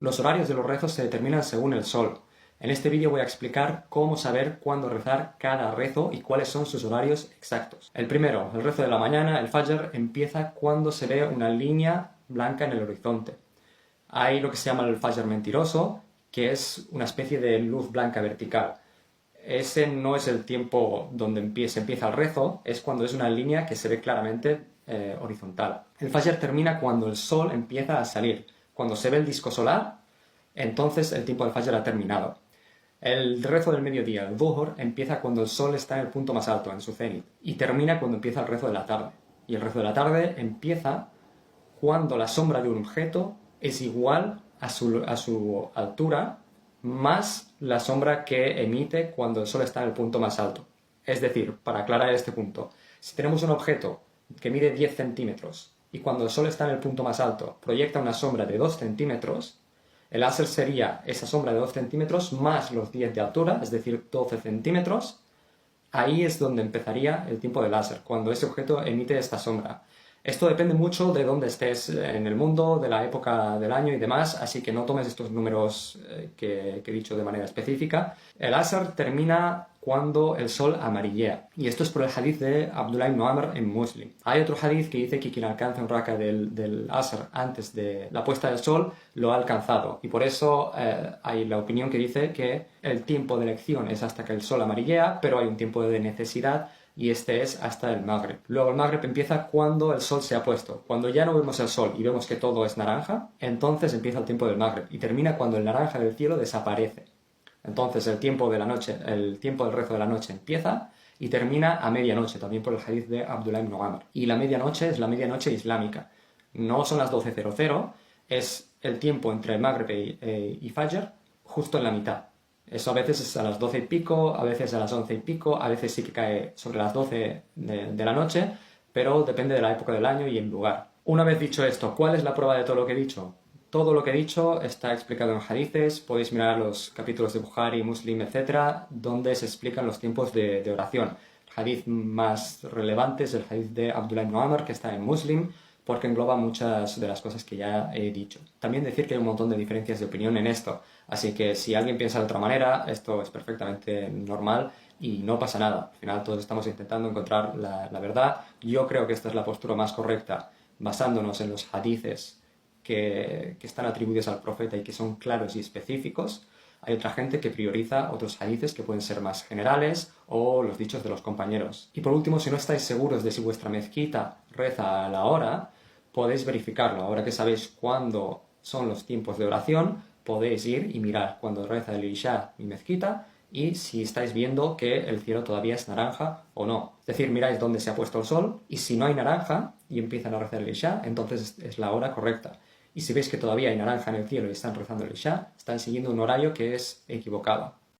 Los horarios de los rezos se determinan según el sol. En este vídeo voy a explicar cómo saber cuándo rezar cada rezo y cuáles son sus horarios exactos. El primero, el rezo de la mañana, el Fajr, empieza cuando se ve una línea blanca en el horizonte. Hay lo que se llama el Fajr mentiroso, que es una especie de luz blanca vertical. Ese no es el tiempo donde empieza el rezo, es cuando es una línea que se ve claramente horizontal. El Fajr termina cuando el sol empieza a salir. Cuando se ve el disco solar, entonces el tiempo del Fajr ha terminado. El rezo del mediodía, el Dhuhr, empieza cuando el sol está en el punto más alto, en su cenit, y termina cuando empieza el rezo de la tarde. Y el rezo de la tarde empieza cuando la sombra de un objeto es igual a su altura más la sombra que emite cuando el sol está en el punto más alto. Es decir, para aclarar este punto, si tenemos un objeto que mide 10 centímetros y cuando el sol está en el punto más alto proyecta una sombra de 2 centímetros, el láser sería esa sombra de 2 centímetros más los 10 de altura, es decir, 12 centímetros. Ahí es donde empezaría el tiempo del láser, cuando ese objeto emite esta sombra. Esto depende mucho de dónde estés en el mundo, de la época del año y demás, así que no tomes estos números que he dicho de manera específica. El láser termina cuando el sol amarillea, y esto es por el hadith de Abdullah ibn Amr en Muslim. Hay otro hadith que dice que quien alcanza un raka del láser antes de la puesta del sol lo ha alcanzado, y por eso hay la opinión que dice que el tiempo de elección es hasta que el sol amarillea, pero hay un tiempo de necesidad y este es hasta el Maghrib. Luego el Maghrib empieza cuando el sol se ha puesto. Cuando ya no vemos el sol y vemos que todo es naranja, entonces empieza el tiempo del Maghrib y termina cuando el naranja del cielo desaparece. Entonces el tiempo de la noche, el tiempo del rezo de la noche empieza y termina a medianoche, también por el hadith de Abdullah ibn Amr. Y la medianoche es la medianoche islámica. No son las 12:00, es el tiempo entre el Maghrib y Fajr, justo en la mitad. Eso a veces es a las 12 y pico, a veces a las 11 y pico, a veces sí que cae sobre las 12 de la noche, pero depende de la época del año y el lugar. Una vez dicho esto, ¿cuál es la prueba de todo lo que he dicho? Todo lo que he dicho está explicado en hadices, podéis mirar los capítulos de Bukhari, Muslim, etc., donde se explican los tiempos de oración. El hadith más relevante es el hadith de Abdullah ibn Amr, que está en Muslim, porque engloba muchas de las cosas que ya he dicho. También decir que hay un montón de diferencias de opinión en esto, así que si alguien piensa de otra manera, esto es perfectamente normal y no pasa nada. Al final todos estamos intentando encontrar la verdad. Yo creo que esta es la postura más correcta, basándonos en los hadices que están atribuidos al profeta y que son claros y específicos. Hay otra gente que prioriza otros hadices que pueden ser más generales o los dichos de los compañeros. Y por último, si no estáis seguros de si vuestra mezquita reza a la hora, podéis verificarlo. Ahora que sabéis cuándo son los tiempos de oración, podéis ir y mirar cuándo reza el Isha mi mezquita y si estáis viendo que el cielo todavía es naranja o no. Es decir, miráis dónde se ha puesto el sol y si no hay naranja y empiezan a rezar el Isha, entonces es la hora correcta. Y si veis que todavía hay naranja en el cielo y están rezando el Isha, están siguiendo un horario que es equivocado.